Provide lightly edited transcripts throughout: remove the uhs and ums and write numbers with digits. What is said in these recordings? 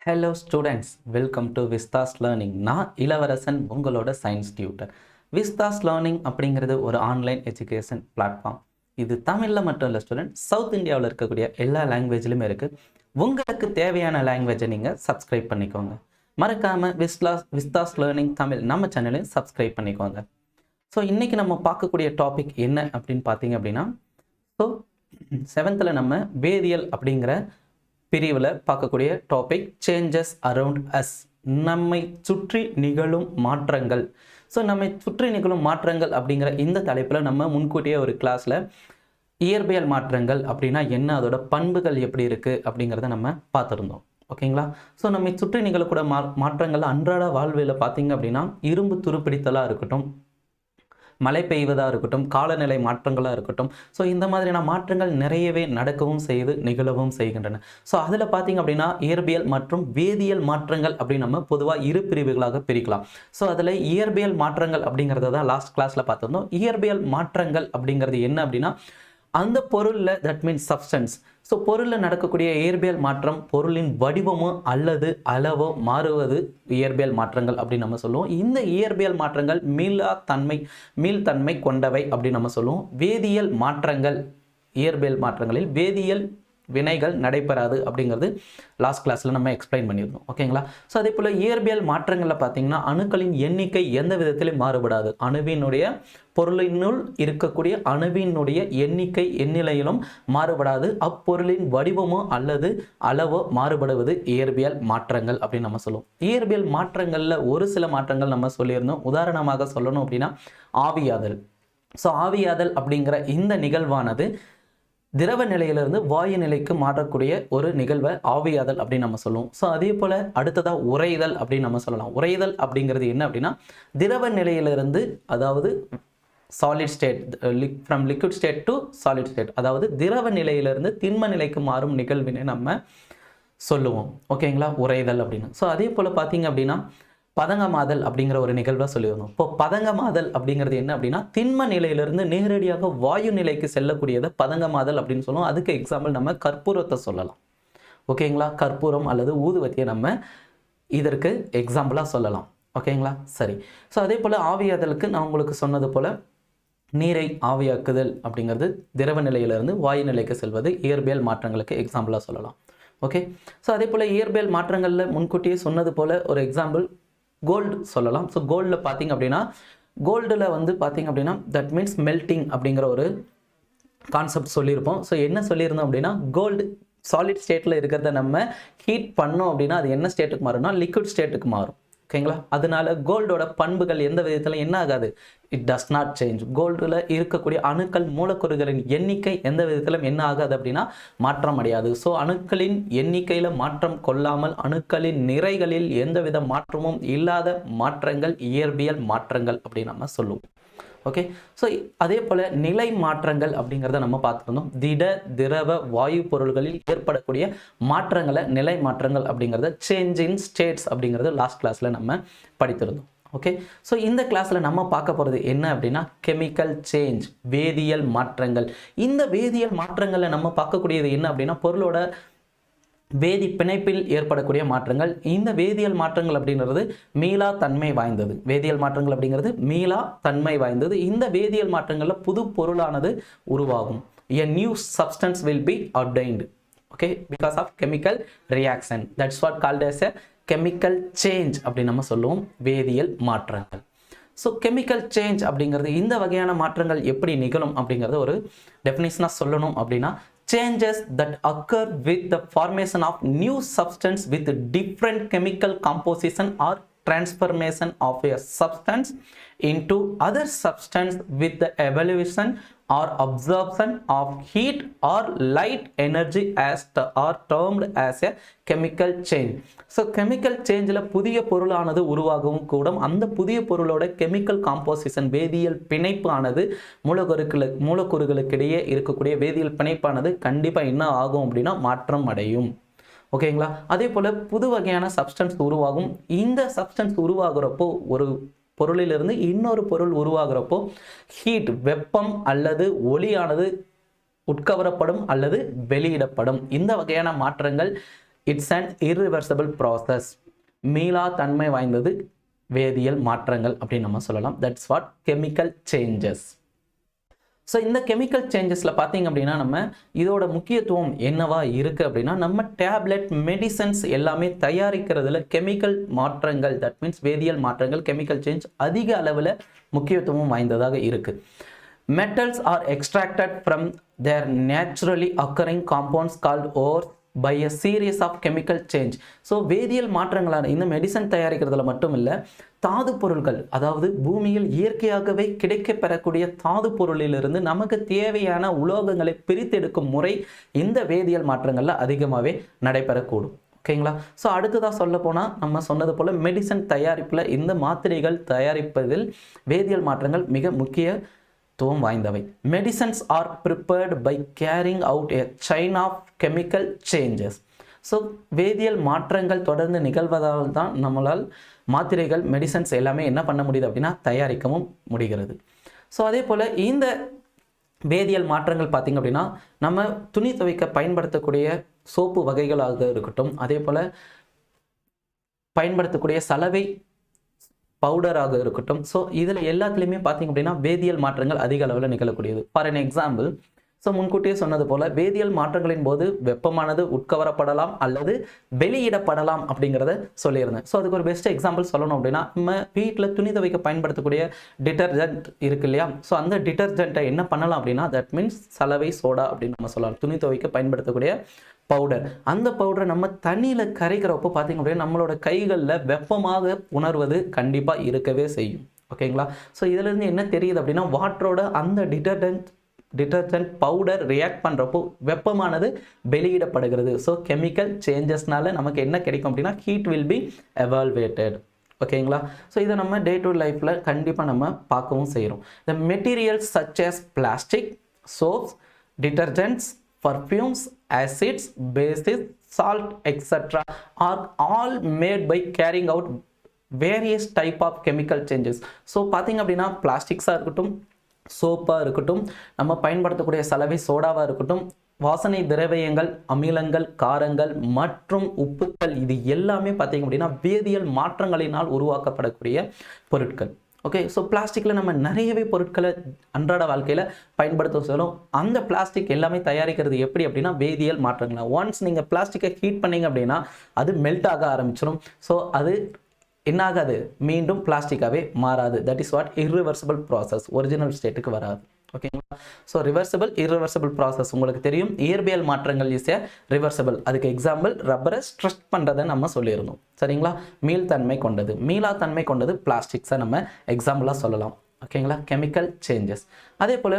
Hello students, welcome to Vista's Learning. நான் இளவரசன் உங்களோட சயின்ஸ் டியூட்டர். விஸ்தாஸ் லேர்னிங் அப்படிங்கிறது ஒரு ஆன்லைன் எஜுகேஷன் பிளாட்ஃபார்ம். இது தமிழில் மட்டும் இல்லை ஸ்டூடெண்ட், சவுத் இந்தியாவில் இருக்கக்கூடிய எல்லா லாங்குவேஜ்லையுமே இருக்குது. உங்களுக்கு தேவையான லாங்குவேஜை நீங்கள் சப்ஸ்கிரைப் பண்ணிக்கோங்க. மறக்காமல் விஸ்தாஸ் லேர்னிங் தமிழ் நம்ம சேனலையும் சப்ஸ்கிரைப் பண்ணிக்கோங்க. ஸோ இன்றைக்கி நம்ம பார்க்கக்கூடிய டாபிக் என்ன அப்படின்னு பார்த்தீங்க அப்படின்னா, ஸோ 7th நம்ம வேதியியல் அப்படிங்கிற பிரிவில் பார்க்கக்கூடிய டாபிக் சேஞ்சஸ் அரவுண்ட் அஸ், நம்மை சுற்றி நிகழும் மாற்றங்கள். ஸோ நம்மை சுற்றி நிகழும் மாற்றங்கள் அப்படிங்கிற இந்த தலைப்பில் நம்ம முன்கூட்டியே ஒரு கிளாஸில் இயற்பியல் மாற்றங்கள் அப்படின்னா என்ன, அதோட பண்புகள் எப்படி இருக்குது அப்படிங்கிறத நம்ம பார்த்துருந்தோம். ஓகேங்களா? ஸோ நம்மை சுற்றி நிகழக்கூடிய மாற்றங்கள் அன்றாட வாழ்வில் பார்த்தீங்க அப்படின்னா, இரும்பு துருப்பிடித்தலாக இருக்கட்டும், மழை பெய்வதாக இருக்கட்டும், காலநிலை மாற்றங்களாக இருக்கட்டும், ஸோ இந்த மாதிரியான மாற்றங்கள் நிறையவே நடக்கவும் செய்து நிகழவும் செய்கின்றன. ஸோ அதில் பார்த்திங்க அப்படின்னா இயற்பியல் மற்றும் வேதியியல் மாற்றங்கள் அப்படின்னு நம்ம பொதுவாக இரு பிரிவுகளாக பிரிக்கலாம். ஸோ அதில் இயற்பியல் மாற்றங்கள் அப்படிங்கிறத தான் லாஸ்ட் கிளாஸில் பார்த்துருந்தோம். இயற்பியல் மாற்றங்கள் அப்படிங்கிறது என்ன அப்படின்னா, அந்த பொருளில், தட் மீன்ஸ் சப்ஸ்டன்ஸ், ஸோ பொருளில் நடக்கக்கூடிய இயற்பியல் மாற்றம் பொருளின் வடிவமோ அல்லது அளவோ மாறுவது இயற்பியல் மாற்றங்கள் அப்படின்னு நம்ம சொல்லுவோம். இந்த இயற்பியல் மாற்றங்கள் மீள்தன்மை கொண்டவை அப்படின்னு நம்ம சொல்லுவோம். வேதியியல் மாற்றங்கள், இயற்பியல் மாற்றங்களில் வேதியியல் வினைகள் நடைபெறாது அப்படிங்கிறது லாஸ்ட் கிளாஸில் நம்ம எக்ஸ்பிளைன் பண்ணியிருந்தோம். ஓகேங்களா? ஸோ அதே போல் இயற்பியல் மாற்றங்களில் பார்த்தீங்கன்னா அணுக்களின் எண்ணிக்கை எந்த விதத்திலும் மாறுபடாது. அணுவினுடைய பொருளினுள் இருக்கக்கூடிய அணுவினுடைய எண்ணிக்கை எண்ணிலையிலும் மாறுபடாது. அப்பொருளின் வடிவமோ அல்லது அளவோ மாறுபடுவது இயற்பியல் மாற்றங்கள் அப்படின்னு நம்ம சொல்லுவோம். இயற்பியல் மாற்றங்களில் ஒரு சில மாற்றங்கள் நம்ம சொல்லியிருந்தோம். உதாரணமாக சொல்லணும் அப்படின்னா ஆவியாதல். ஸோ ஆவியாதல் அப்படிங்கிற இந்த நிகழ்வானது திரவ நிலையிலிருந்து வாயு நிலைக்கு மாற்றக்கூடிய ஒரு நிகழ்வை ஆவியாதல் அப்படின்னு நம்ம சொல்லுவோம். ஸோ அதே போல் அடுத்ததாக உறைதல் அப்படின்னு நம்ம சொல்லலாம். உறைதல் அப்படிங்கிறது என்ன அப்படின்னா, திரவ நிலையிலிருந்து, அதாவது solid state, from liquid state to solid state, அதாவது திரவ நிலையிலிருந்து திண்ம நிலைக்கு மாறும் நிகழ்வினை நம்ம சொல்லுவோம். ஓகேங்களா? உறைதல் அப்படின்னு. ஸோ அதே போல் பார்த்தீங்க அப்படின்னா பதங்கமாதல் அப்படிங்கிற ஒரு நிகழ்வை சொல்லியிருந்தோம். இப்போ பதங்கமாதல் அப்படிங்கிறது என்ன அப்படின்னா, திண்ம நிலையிலிருந்து நேரடியாக வாயு நிலைக்கு செல்லக்கூடியதை பதங்கமாதல் அப்படின்னு சொல்லுவோம். அதுக்கு எக்ஸாம்பிள் நம்ம கற்பூரத்தை சொல்லலாம். ஓகேங்களா? கற்பூரம் அல்லது ஊதுவத்தியை நம்ம இதற்கு எக்ஸாம்பிளாக சொல்லலாம். ஓகேங்களா? சரி. ஸோ அதே போல் ஆவியாதலுக்கு நான் உங்களுக்கு சொன்னது போல் நீரை ஆவியாக்குதல் அப்படிங்கிறது திரவ நிலையிலிருந்து வாயு நிலைக்கு செல்வது இயற்பியல் மாற்றங்களுக்கு எக்ஸாம்பிளாக சொல்லலாம். ஓகே. ஸோ அதே போல் இயற்பியல் மாற்றங்களில் முன்கூட்டியே சொன்னது போல் ஒரு எக்ஸாம்பிள் கோல்டு சொல்லலாம். ஸோ கோல்டில் பார்த்திங்க அப்படின்னா, கோல்டில் பார்த்திங்க அப்படின்னா தட் மீன்ஸ் மெல்டிங் அப்படிங்கிற ஒரு கான்செப்ட் சொல்லியிருப்போம். ஸோ என்ன சொல்லியிருந்தோம் அப்படின்னா, கோல்டு சாலிட் ஸ்டேட்டில் இருக்கிறத நம்ம ஹீட் பண்ணோம் அப்படின்னா அது என்ன ஸ்டேட்டுக்கு மாறும்னா லிக்விட் ஸ்டேட்டுக்கு மாறும். ஓகேங்களா? அதனால கோல்டோட பண்புகள் எந்த விதத்தில் என்ன ஆகாது, இட் டஸ் நாட் சேஞ்ச். கோல்டில் இருக்கக்கூடிய அணுக்கள் மூலக்கூறுகளின் எண்ணிக்கை எந்த விதத்திலும் என்ன ஆகாது அப்படின்னா மாற்றம் அடையாது. ஸோ அணுக்களின் எண்ணிக்கையில் மாற்றம் கொள்ளாமல் அணுக்களின் நிறைகளில் எந்தவித மாற்றமும் இல்லாத மாற்றங்கள் இயற்பியல் மாற்றங்கள் அப்படின்னு நம்ம சொல்லுவோம். ஓகே. ஸோ அதே போல் நிலை மாற்றங்கள் அப்படிங்கிறத நம்ம பார்த்துருந்தோம். திட திரவ வாயு பொருள்களில் ஏற்படக்கூடிய மாற்றங்களை நிலை மாற்றங்கள் அப்படிங்கிறத சேஞ்ச் இன் ஸ்டேட்ஸ் அப்படிங்கிறது லாஸ்ட் கிளாஸில் நம்ம படித்திருந்தோம். ஓகே. ஸோ இந்த கிளாஸில் நம்ம பார்க்க போகிறது என்ன அப்படின்னா கெமிக்கல் சேஞ்ச், வேதியியல் மாற்றங்கள். இந்த வேதியியல் மாற்றங்களில் நம்ம பார்க்கக்கூடியது என்ன அப்படின்னா பொருளோட வேதி பிணைப்பில் ஏற்படக்கூடிய மாற்றங்கள். இந்த வேதியியல் மாற்றங்கள் அப்படிங்கிறது மீளா தன்மை வாய்ந்தது. வேதியியல் மாற்றங்கள் அப்படிங்கிறது மீளா தன்மை வாய்ந்தது. இந்த வேதியியல் மாற்றங்களில் புது பொருளானது உருவாகும். A new substance will be obtained, okay, because of chemical reaction. That's what called as a chemical change அப்படின்னு நம்ம சொல்லுவோம், வேதியியல் மாற்றங்கள். ஸோ கெமிக்கல் சேஞ்ச் அப்படிங்கிறது இந்த வகையான மாற்றங்கள் எப்படி நிகழும் அப்படிங்கிறது ஒரு டெஃபினிஷனாக சொல்லணும் அப்படின்னா, changes that occur with the formation of new substance with different chemical composition or transformation of a substance into other substance with the evolution or absorption of heat or light energy are termed as a chemical change. So chemical changeல புதிய பொருளானது உருவாகவும் கூடும். அந்த புதிய பொருளோட chemical composition, வேதியியல் பிணைப்பு ஆனது மூலக்கூறுகளுக்கு இடையே இருக்கக்கூடிய வேதியியல் பிணைப்பானது கண்டிப்பாக என்ன ஆகும் அப்படின்னா மாற்றம் அடையும். ஓகேங்களா? அதே போல் புது வகையான சப்ஸ்டன்ஸ் உருவாகும். இந்த சப்ஸ்டன்ஸ் உருவாகிறப்போ ஒரு பொருளிலிருந்து இன்னொரு பொருள் உருவாகிறப்போ ஹீட், வெப்பம் அல்லது ஒளியானது உட்கவரப்படும் அல்லது வெளியிடப்படும். இந்த வகையான மாற்றங்கள் இட்ஸ் அன் irreversible process. மீளா தன்மை வாய்ந்தது வேதியியல் மாற்றங்கள் அப்படின்னு நம்ம சொல்லலாம். That's what chemical changes. So இந்த கெமிக்கல் சேஞ்சஸில் பார்த்தீங்க அப்படின்னா நம்ம இதோட முக்கியத்துவம் என்னவா இருக்குது அப்படின்னா நம்ம டேப்லெட் மெடிசன்ஸ் எல்லாமே தயாரிக்கிறதுல கெமிக்கல் மாற்றங்கள், தட் மீன்ஸ் வேதியியல் மாற்றங்கள், கெமிக்கல் சேஞ்ச் அதிக அளவில் முக்கியத்துவம் வாய்ந்ததாக இருக்குது. Metals are extracted from their naturally occurring compounds called ore by a series of chemical change. So வேதியியல் மாற்றங்களான இந்த மெடிசன் தயாரிக்கிறதுல மட்டும் இல்லை, தாது பொருட்கள், அதாவது பூமியில் இயற்கையாகவே கிடைக்கப் பெறக்கூடிய தாது பொருளிலிருந்து நமக்கு தேவையான உலோகங்களை பிரித்தெடுக்கும் முறை இந்த வேதியியல் மாற்றங்களில் அதிகமாகவே நடைபெறக்கூடும். ஓகேங்களா? ஸோ அடுத்ததாக சொல்ல போனால் நம்ம சொன்னது போல் மெடிசன் தயாரிப்பில் இந்த மாத்திரைகள் தயாரிப்பதில் வேதியியல் மாற்றங்கள் மிக முக்கியத்துவம் வாய்ந்தவை. Medicines are prepared by carrying out a chain of chemical changes. So வேதியியல் மாற்றங்கள் தொடர்ந்து நிகழ்வதால் தான் நம்மளால் மாத்திரைகள், மெடிசன்ஸ் எல்லாமே என்ன பண்ண முடியுது அப்படின்னா தயாரிக்கவும் முடிகிறது. ஸோ அதே போல் இந்த வேதியியல் மாற்றங்கள் பார்த்திங்க அப்படின்னா நம்ம துணி துவைக்க பயன்படுத்தக்கூடிய சோப்பு வகைகளாக இருக்கட்டும், அதே போல் பயன்படுத்தக்கூடிய சலவை பவுடராக இருக்கட்டும், ஸோ இதில் எல்லாத்துலேயுமே பார்த்திங்க அப்படின்னா வேதியியல் மாற்றங்கள் அதிக அளவில் நிகழக்கூடியது. ஃபார் அன் எக்ஸாம்பிள், ஸோ முன்கூட்டியே சொன்னது போல் வேதியியல் மாற்றங்களின் போது வெப்பமானது உட்கவரப்படலாம் அல்லது வெளியிடப்படலாம் அப்படிங்கிறத சொல்லியிருந்தேன். ஸோ அதுக்கு ஒரு பெஸ்ட் எக்ஸாம்பிள் சொல்லணும் அப்படின்னா நம்ம வீட்டில் துணி துவைக்க பயன்படுத்தக்கூடிய டிட்டர்ஜென்ட் இருக்கு இல்லையா? ஸோ அந்த டிட்டர்ஜென்ட்டை என்ன பண்ணலாம் அப்படின்னா தட் மீன்ஸ் சலவை சோடா அப்படின்னு நம்ம சொல்லலாம். துணி துவைக்க பயன்படுத்தக்கூடிய பவுடர், அந்த பவுடரை நம்ம தண்ணியில் கரைக்கிறப்போ பார்த்திங்க அப்படின்னா நம்மளோட கைகளில் வெப்பமாக உணர்வது கண்டிப்பாக இருக்கவே செய்யும். ஓகேங்களா? ஸோ இதிலிருந்து என்ன தெரியுது அப்படின்னா வாட்டரோட அந்த டிட்டர்ஜென்ட் பவுடர் ரியாக்ட் பண்ணுறப்போ வெப்பமானது வெளியிடப்படுகிறது. ஸோ கெமிக்கல் சேஞ்சஸ்னால நமக்கு என்ன கிடைக்கும் அப்படின்னா ஹீட் வில் பி எவால்வேட்டட். ஓகேங்களா? ஸோ இதை நம்ம டே டு லைஃப்பில் கண்டிப்பாக நம்ம பார்க்கவும் செய்கிறோம். த materials such as plastic, soaps, detergents, perfumes, acids, bases, salt, etc. are all made by carrying out various type of chemical changes. So பார்த்திங்க அப்படின்னா பிளாஸ்டிக்ஸாக இருக்கட்டும், சோப்பாக இருக்கட்டும், நம்ம பயன்படுத்தக்கூடிய சலவை சோடாவாக இருக்கட்டும், வாசனை திரவியங்கள், அமிலங்கள், காரங்கள் மற்றும் உப்புக்கள், இது எல்லாமே பார்த்திங்க அப்படின்னா வேதியியல் மாற்றங்களினால் உருவாக்கப்படக்கூடிய பொருட்கள். ஓகே, ஸோ பிளாஸ்டிக்கில் நம்ம நிறையவே பொருட்களை அன்றாட வாழ்க்கையில் பயன்படுத்த சொல்லும். அந்த பிளாஸ்டிக் எல்லாமே தயாரிக்கிறது எப்படி அப்படின்னா வேதியியல் மாற்றங்கள். ஒன்ஸ் நீங்கள் பிளாஸ்டிக்கை ஹீட் பண்ணிங்க அப்படின்னா அது மெல்ட் ஆக ஆரம்பிச்சிடும். ஸோ அது என்ன ஆகாது, மீண்டும் பிளாஸ்டிக்காகவே மாறாது. That is what irreversible process, original ஸ்டேட்டுக்கு வராது. ஓகேங்களா? ஸோ ரிவர்சிபிள், irreversible ப்ராசஸ் உங்களுக்கு தெரியும். இயற்பியல் மாற்றங்கள் இஸ் ரிவர்சிபிள். அதுக்கு எக்ஸாம்பிள் ரப்பரை ஸ்ட்ரெச் பண்ணுறதை நம்ம சொல்லியிருந்தோம். சரிங்களா? மீள்தன்மை கொண்டது, மீளா தன்மை கொண்டது பிளாஸ்டிக்ஸை நம்ம எக்ஸாம்பிளாக சொல்லலாம். ஓகேங்களா? Chemical changes. அதே போல்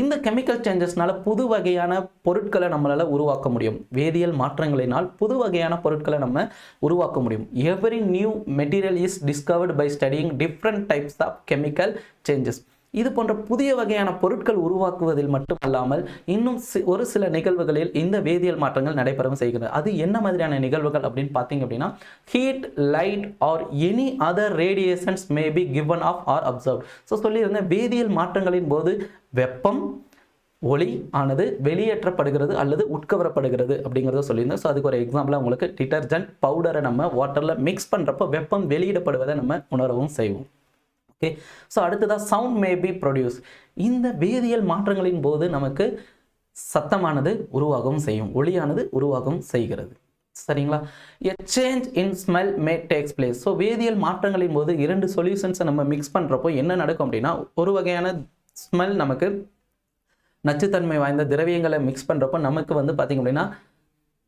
இந்த கெமிக்கல் சேஞ்சஸ்னால புது வகையான பொருட்களை நம்மளால் உருவாக்க முடியும். வேதியியல் மாற்றங்களினால் புது வகையான பொருட்களை நம்ம உருவாக்க முடியும். Every new material is discovered by studying different types of chemical changes. இது போன்ற புதிய வகையான பொருட்கள் உருவாக்குவதில் மட்டுமல்லாமல் இன்னும் ஒரு சில நிகழ்வுகளில் இந்த வேதியியல் மாற்றங்கள் நடைபெறவும் செய்கிறது. அது என்ன மாதிரியான நிகழ்வுகள் அப்படின்னு பார்த்தீங்க அப்படின்னா heat, light or any other radiations may be given off or absorb. So சொல்லியிருந்த வேதியியல் மாற்றங்களின் போது வெப்பம், ஒளி ஆனது வெளியேற்றப்படுகிறது அல்லது உட்கவரப்படுகிறது அப்படிங்கிறத சொல்லியிருந்தோம். ஸோ அதுக்கு ஒரு எக்ஸாம்பிளாக உங்களுக்கு டிட்டர்ஜென்ட் பவுடரை நம்ம வாட்டரில் மிக்ஸ் பண்ணுறப்போ வெப்பம் வெளியிடப்படுவதை நம்ம உணரவும் செய்வோம். ஓகே, ஸோ அடுத்ததாக சவுண்ட் மே பி ப்ரொடியூஸ். இந்த வேதியியல் மாற்றங்களின் போது நமக்கு சத்தமானது உருவாகவும் செய்யும், ஒளியானது உருவாகவும் செய்கிறது. சரிங்களா? எ change in smell May takes place. So வேதியியல் மாற்றங்களின் போது இரண்டு சொல்யூஷன்ஸை நம்ம மிக்ஸ் பண்ணுறப்போ என்ன நடக்கும் அப்படின்னா ஒரு வகையான ஸ்மெல், நமக்கு நச்சுத்தன்மை வாய்ந்த திரவியங்களை மிக்ஸ் பண்ணுறப்போ நமக்கு பார்த்திங்க அப்படின்னா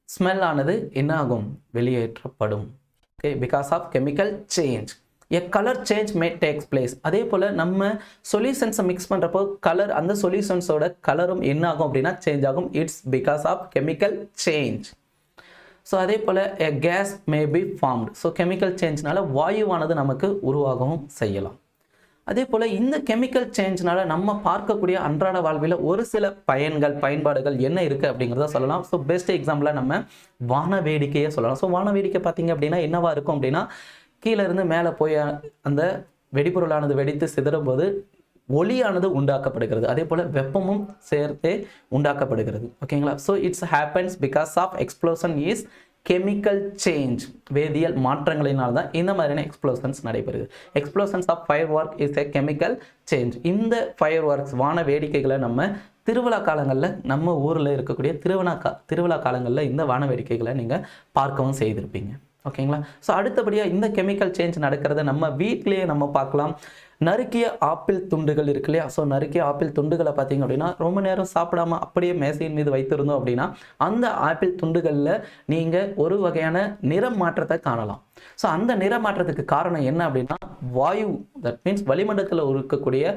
ஸ்மெல் ஆனது என்ன ஆகும், வெளியேற்றப்படும். Okay, because of chemical change. A colour change may takes place. அதே போல் நம்ம சொல்யூஷன்ஸை மிக்ஸ் பண்ணுறப்போ கலர், அந்த சொல்யூஷன்ஸோட கலரும் என்ன ஆகும் அப்படின்னா சேஞ்ச் ஆகும். It's because of chemical change. So அதே போல் a gas may be formed. So chemical சேஞ்ச்னால வாயுவானது நமக்கு உருவாகவும் செய்யலாம். அதே போல் இந்த கெமிக்கல் சேஞ்ச்னால நம்ம பார்க்கக்கூடிய அன்றாட வாழ்வில் ஒரு சில பயன்பாடுகள் என்ன இருக்குது அப்படிங்கிறத சொல்லலாம். ஸோ பெஸ்ட் எக்ஸாம்பிளாக நம்ம வான வேடிக்கையை சொல்லலாம். ஸோ வான வேடிக்கை பார்த்திங்க அப்படின்னா என்னவா இருக்கும் அப்படின்னா கீழே இருந்து மேலே போய் அந்த வெடிபொருளானது வெடித்து சிதறும் போது ஒளியானது உண்டாக்கப்படுகிறது. அதே போல் வெப்பமும் சேர்த்தே உண்டாக்கப்படுகிறது. ஓகேங்களா? So it's happens because of explosion is chemical change, வேதியியல் மாற்றங்களினால் தான் இந்த மாதிரியான எக்ஸ்ப்ளோஷன்ஸ் நடைபெறுது. Explosions of fire work is a chemical change. இந்த ஃபயர் ஒர்க்ஸ் வான வேடிக்கைகளை நம்ம திருவிழா காலங்களில் நம்ம ஊரில் இருக்கக்கூடிய திருவிழா காலங்களில் இந்த வான வேடிக்கைகளை நீங்கள் பார்க்கவும் செய்திருப்பீங்க. ஓகேங்களா? ஸோ அடுத்தபடியாக இந்த கெமிக்கல் சேஞ்ச் நடக்கிறத நம்ம வீட்டிலேயே நம்ம பார்க்கலாம். நறுக்கிய ஆப்பிள் துண்டுகள் இருக்கு இல்லையா? ஸோ நறுக்கிய ஆப்பிள் துண்டுகளை பார்த்தீங்க அப்படின்னா ரொம்ப நேரம் சாப்பிடாம அப்படியே மேசையின் மீது வைத்திருந்தோம் அப்படின்னா அந்த ஆப்பிள் துண்டுகளில் நீங்கள் ஒரு வகையான நிற மாற்றத்தை காணலாம். ஸோ அந்த நிற மாற்றத்துக்கு காரணம் என்ன அப்படின்னா வாயு, தட் மீன்ஸ் வளிமண்டலத்தில் இருக்கக்கூடிய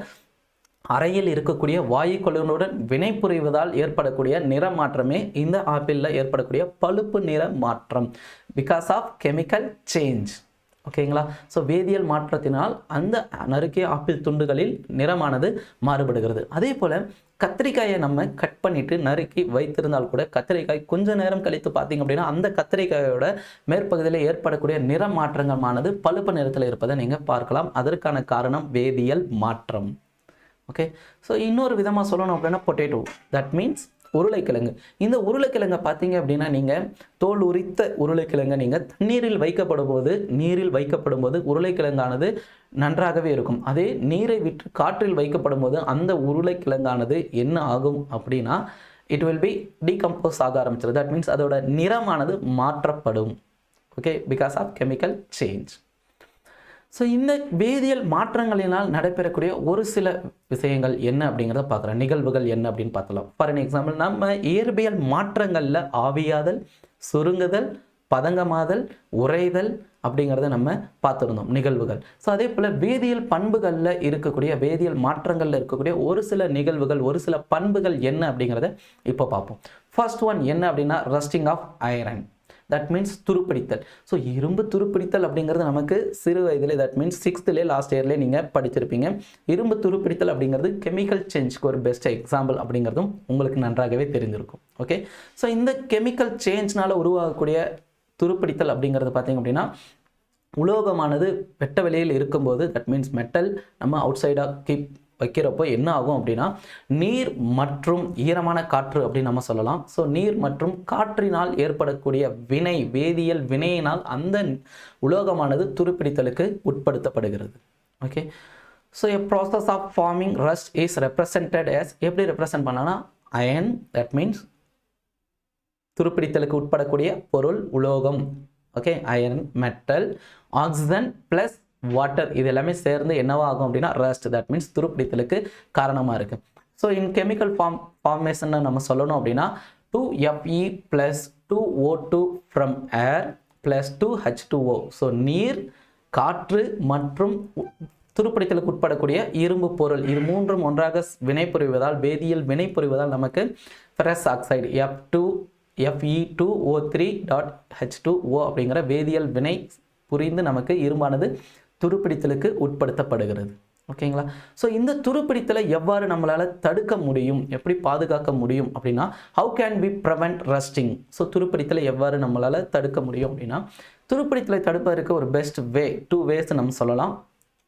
அறையில் இருக்கக்கூடிய வாயு கொள்ளுடன் வினை புரிவதால் ஏற்படக்கூடிய நிற மாற்றமே இந்த ஆப்பிளில் ஏற்படக்கூடிய பழுப்பு நிற மாற்றம், பிகாஸ் ஆஃப் கெமிக்கல் சேஞ்ச். ஓகேங்களா? ஸோ வேதியியல் மாற்றத்தினால் அந்த நறுக்கிய ஆப்பிள் துண்டுகளில் நிறமானது மாறுபடுகிறது. அதே போல் கத்திரிக்காயை நம்ம கட் பண்ணிட்டு நறுக்கி வைத்திருந்தால் கூட கத்திரிக்காய் கொஞ்ச நேரம் கழித்து பார்த்தீங்க அப்படின்னா அந்த கத்திரிக்காயோட மேற்பகுதியில் ஏற்படக்கூடிய நிற மாற்றங்களானது பழுப்பு நிறத்தில் இருப்பதை நீங்கள் பார்க்கலாம். அதற்கான காரணம் வேதியியல் மாற்றம். ஓகே, ஸோ இன்னொரு விதமாக சொல்லணும் அப்படின்னா பொட்டேட்டோ, தட் மீன்ஸ் உருளைக்கிழங்கு. இந்த உருளைக்கிழங்கை பார்த்தீங்க அப்படின்னா நீங்கள் தோல் உரித்த உருளைக்கிழங்கை நீங்கள் நீரில் வைக்கப்படும் போது உருளைக்கிழங்கானது நன்றாகவே இருக்கும். அதே நீரை விட்டு காற்றில் வைக்கப்படும் போது அந்த உருளைக்கிழங்கானது என்ன ஆகும் அப்படின்னா இட் வில் பி டீகம்போஸ் ஆக ஆரம்பிச்சிடும். தட் மீன்ஸ் அதோட நிறமானது மாற்றப்படும். Okay, because of chemical change. So இந்த வேதியியல் மாற்றங்களினால் நடைபெறக்கூடிய ஒரு சில விஷயங்கள் என்ன அப்படிங்கிறத பார்க்குறோம். நிகழ்வுகள் என்ன அப்படின்னு பார்த்தலாம். ஃபார் எக்ஸாம்பிள் நம்ம இயற்பியல் மாற்றங்களில் ஆவியாதல், சுருங்குதல், பதங்கமாதல், உறைதல் அப்படிங்கிறத நம்ம பார்த்துருந்தோம் நிகழ்வுகள். ஸோ அதே போல் வேதியியல் பண்புகளில் இருக்கக்கூடிய வேதியியல் மாற்றங்களில் இருக்கக்கூடிய ஒரு சில நிகழ்வுகள், ஒரு சில பண்புகள் என்ன அப்படிங்கிறத இப்போ பார்ப்போம். ஃபர்ஸ்ட் ஒன் என்ன அப்படின்னா rusting of iron, that means துருப்பிடித்தல். ஸோ இரும்பு துருப்பிடித்தல் அப்படிங்கிறது நமக்கு சிறு வயதில், தட் மீன்ஸ் 6th லாஸ்ட் இயர்லேயே நீங்கள் படிச்சிருப்பீங்க. இரும்பு துருப்பிடித்தல் அப்படிங்கிறது கெமிக்கல் சேஞ்சுக்கு ஒரு பெஸ்ட் எக்ஸாம்பிள் அப்படிங்கிறதும் உங்களுக்கு நன்றாகவே தெரிஞ்சிருக்கும். ஓகே, ஸோ இந்த கெமிக்கல் சேஞ்ச்னால உருவாகக்கூடிய துருப்பிடித்தல் அப்படிங்கிறது பார்த்தீங்க அப்படின்னா உலோகமானது வெட்ட வெளியில் இருக்கும்போது, தட் மீன்ஸ் மெட்டல் நம்ம அவுட் சைடாக கீப் வைக்கிறப்போ என்ன ஆகும் அப்படின்னா நீர் மற்றும் ஈரமான காற்று அப்படின்னு நம்ம சொல்லலாம். ஸோ நீர் மற்றும் காற்றினால் ஏற்படக்கூடிய வினை, வேதியியல் வினையினால் அந்த உலோகமானது துருப்பிடித்தலுக்கு உட்படுத்தப்படுகிறது. Okay, so a process of forming rust is represented as, எப்படி ரெப்ரசன்ட் பண்ணானா அயன், தட் மீன்ஸ் துருப்பிடித்தலுக்கு உட்படக்கூடிய பொருள் உலோகம். Okay, iron, metal, oxygen plus water, இது எல்லாமே சேர்ந்து என்னவாகும் அப்படின்னா ரஸ்ட், தட் மீன்ஸ் துருப்பிடித்தலுக்கு காரணமாக இருக்குது. ஸோ இன் கெமிக்கல் ஃபார்மேஷன் நம்ம சொல்லணும் அப்படின்னா 2Fe + 2O2 from air + 2H2O. So நீர், காற்று மற்றும் துருப்பிடித்தலுக்கு உட்படக்கூடிய இரும்பு பொருள், இது மூன்றும் ஒன்றாக வினைபுரிவதால், வேதியியல் வினைபுரிவதால் நமக்கு ஃபெரஸ் ஆக்சைடு Fe2O3.H2O அப்படிங்கிற வேதியியல் வினை புரிந்து நமக்கு இரும்பானது துருப்பிடித்தலுக்கு உட்படுத்தப்படுகிறது. ஓகேங்களா? ஸோ இந்த துருப்பிடித்தலை எவ்வாறு நம்மளால் தடுக்க முடியும், எப்படி பாதுகாக்க முடியும் அப்படின்னா how can we prevent rusting. So துருப்பிடித்தலை எவ்வாறு நம்மளால் தடுக்க முடியும் அப்படின்னா துருப்பிடித்தலை தடுப்பதற்கு ஒரு பெஸ்ட் வே, 2 ways நம்ம சொல்லலாம்.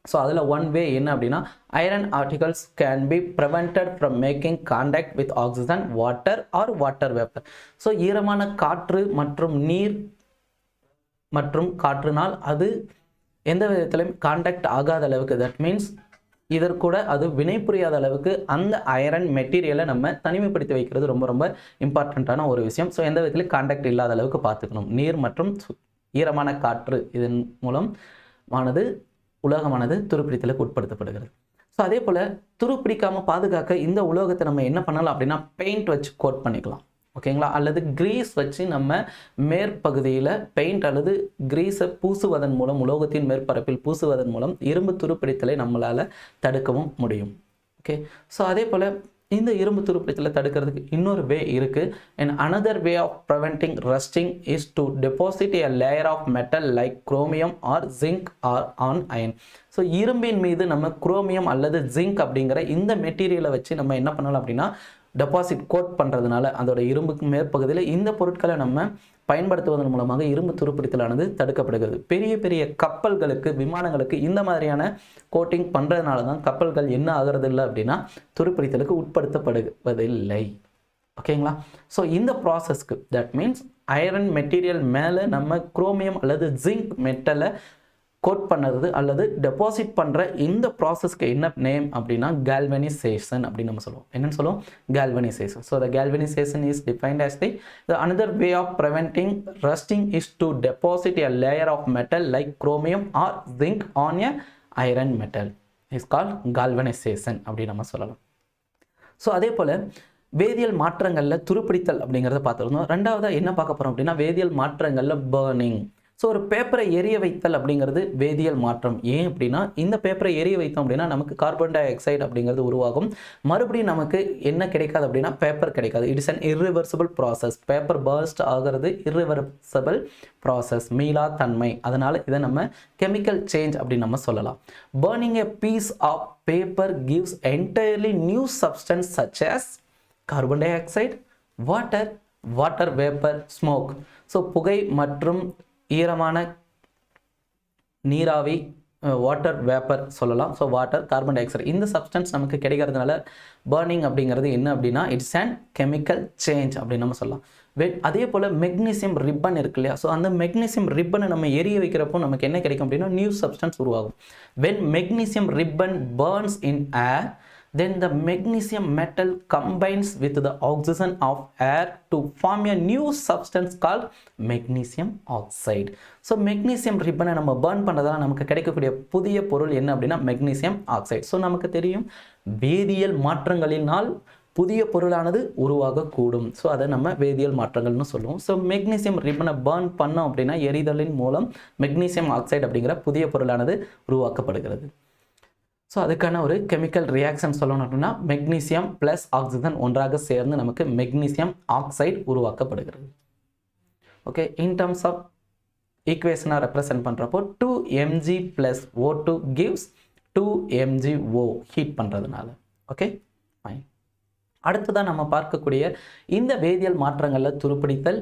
ஸோ அதில் 1 way என்ன அப்படின்னா iron articles can be prevented from making contact with oxygen, water or water vapour. So ஈரமான காற்று மற்றும் நீர் மற்றும் காற்றினால் அது எந்த விதத்திலும் கான்டாக்ட் ஆகாத அளவுக்கு, தட் மீன்ஸ் இதற்கூட அது வினை புரியாத அளவுக்கு அந்த அயரன் மெட்டீரியலை நம்ம தனிமைப்படுத்தி வைக்கிறது ரொம்ப ரொம்ப இம்பார்ட்டண்ட்டான ஒரு விஷயம். ஸோ எந்த விதத்திலும் கான்டாக்ட் இல்லாத அளவுக்கு பார்த்துக்கணும். நீர் மற்றும் ஈரமான காற்று இதன் மூலம் உலோகமானது துருப்பிடித்தலுக்கு உட்படுத்தப்படுகிறது. ஸோ அதே போல் துருப்பிடிக்காமல் பாதுகாக்க இந்த உலோகத்தை நம்ம என்ன பண்ணலாம் அப்படின்னா பெயிண்ட் வச்சு கோட் பண்ணிக்கலாம். ஓகேங்களா? அல்லது கிரீஸ் வச்சு நம்ம மேற்பகுதியில் பெயிண்ட் அல்லது கிரீஸை பூசுவதன் மூலம், உலோகத்தின் மேற்பரப்பில் பூசுவதன் மூலம் இரும்பு துருப்பிடித்தலை நம்மளால் தடுக்கவும் முடியும். ஓகே, ஸோ அதே போல் இந்த இரும்பு துருப்பிடித்தலை தடுக்கிறதுக்கு இன்னொரு வே இருக்குது. And another way of preventing rusting is to deposit a layer of metal like chromium or zinc or on iron. So இரும்பின் மீது நம்ம குரோமியம் அல்லது ஜிங்க் அப்படிங்கிற இந்த மெட்டீரியலை வச்சு நம்ம என்ன பண்ணலாம் அப்படின்னா டெபாசிட் கோட் பண்ணுறதுனால அதோட இரும்புக்கு மேற்பகுதியில் இந்த பொருட்களை நம்ம பயன்படுத்துவதன் மூலமாக இரும்பு துருப்பிடித்தலானது தடுக்கப்படுகிறது. பெரிய பெரிய கப்பல்களுக்கு, விமானங்களுக்கு இந்த மாதிரியான கோட்டிங் பண்ணுறதுனால தான் கப்பல்கள் என்ன ஆகிறது இல்லை அப்படின்னா துருப்பிடித்தலுக்கு உட்படுத்தப்படுவதில்லை. ஓகேங்களா? ஸோ இந்த ப்ராசஸ்க்கு, தட் மீன்ஸ் அயரன் மெட்டீரியல் மேலே நம்ம குரோமியம் அல்லது ஜிங்க் மெட்டலை கோட் பண்ணுறது அல்லது டெபாசிட் பண்ணுற இந்த ப்ராசஸ்க்கு என்ன நேம் அப்படின்னா galvanization அப்படின்னு நம்ம சொல்லுவோம். என்னன்னு சொல்லுவோம்? galvanization. So the galvanization is defined as the another way of preventing rusting is to deposit a layer of metal like chromium or zinc on a iron metal. It's called galvanization அப்படின்னு நம்ம சொல்லலாம். So அதே போல் வேதியியல் மாற்றங்களில் துருப்பிடித்தல் அப்படிங்கிறத பார்த்துருந்தோம். ரெண்டாவதாக என்ன பார்க்க போகிறோம் அப்படின்னா வேதியியல் மாற்றங்களில் பர்னிங். ஸோ ஒரு பேப்பரை எரிய வைத்தல் அப்படிங்கிறது வேதியியல் மாற்றம். ஏன் அப்படின்னா இந்த பேப்பரை எரிய வைத்தோம் அப்படின்னா நமக்கு கார்பன் டை ஆக்சைடு அப்படிங்கிறது உருவாகும். மறுபடியும் நமக்கு என்ன கிடைக்காது அப்படின்னா பேப்பர் கிடைக்காது. It's an irreversible process. Paper burst ஆகிறது irreversible ப்ராசஸ், மீளா தன்மை. அதனால் இதை நம்ம கெமிக்கல் சேஞ்ச் அப்படின்னு நம்ம சொல்லலாம். Burning a piece of paper gives entirely new substance such as carbon dioxide, water vapor, smoke. So புகை மற்றும் ஈரமான நீராவி, வாட்டர் வேப்பர் சொல்லலாம். So water, carbon di oxide இந்த சப்ஸ்டன்ஸ் நமக்கு கிடைக்கிறதுனால பர்னிங் அப்படிங்கிறது என்ன அப்படின்னா இட்ஸ் அண்ட் கெமிக்கல் சேஞ்ச் அப்படின்னு நம்ம சொல்லலாம். அதே போல் மெக்னீசியம் ரிப்பன் இருக்கு இல்லையா? ஸோ அந்த மெக்னீசியம் ரிப்பனை நம்ம எரிய வைக்கிறப்போ நமக்கு என்ன கிடைக்கும் அப்படின்னா நியூ சப்ஸ்டன்ஸ் உருவாகும். When magnesium ribbon burns in air, then the magnesium metal combines with the oxygen of air to form a new substance called magnesium oxide. So magnesium ribbon நம்ம burn பண்றதால நமக்கு கிடைக்கக்கூடிய புதிய பொருள் என்ன அப்படின்னா magnesium oxide. So நமக்கு தெரியும் வேதியியல் மாற்றங்களினால் புதிய பொருளானது உருவாகக்கூடும். ஸோ அதை நம்ம வேதியியல் மாற்றங்கள்னு சொல்லுவோம். ஸோ மெக்னீசியம் ரிப்பனை பர்ன் பண்ணோம் அப்படின்னா எரிதலின் மூலம் மெக்னீசியம் ஆக்சைடு அப்படிங்கிற புதிய பொருளானது உருவாக்கப்படுகிறது. ஸோ அதுக்கான ஒரு கெமிக்கல் ரியாக்ஷன் சொல்லணும் அப்படின்னா மெக்னீசியம் ப்ளஸ் ஆக்சிஜன் ஒன்றாக சேர்ந்து நமக்கு மெக்னீசியம் ஆக்சைடு உருவாக்கப்படுகிறது. ஓகே, இன் டர்ம்ஸ் ஆஃப் ஈக்குவேஷனாக ரெப்ரசன்ட் பண்ணுறப்போ 2mg + O2 gives 2mgO heat பண்ணுறதுனால. Okay fine. அடுத்ததான் நம்ம பார்க்கக்கூடிய இந்த வேதியியல் மாற்றங்களில் துருப்பிடித்தல்,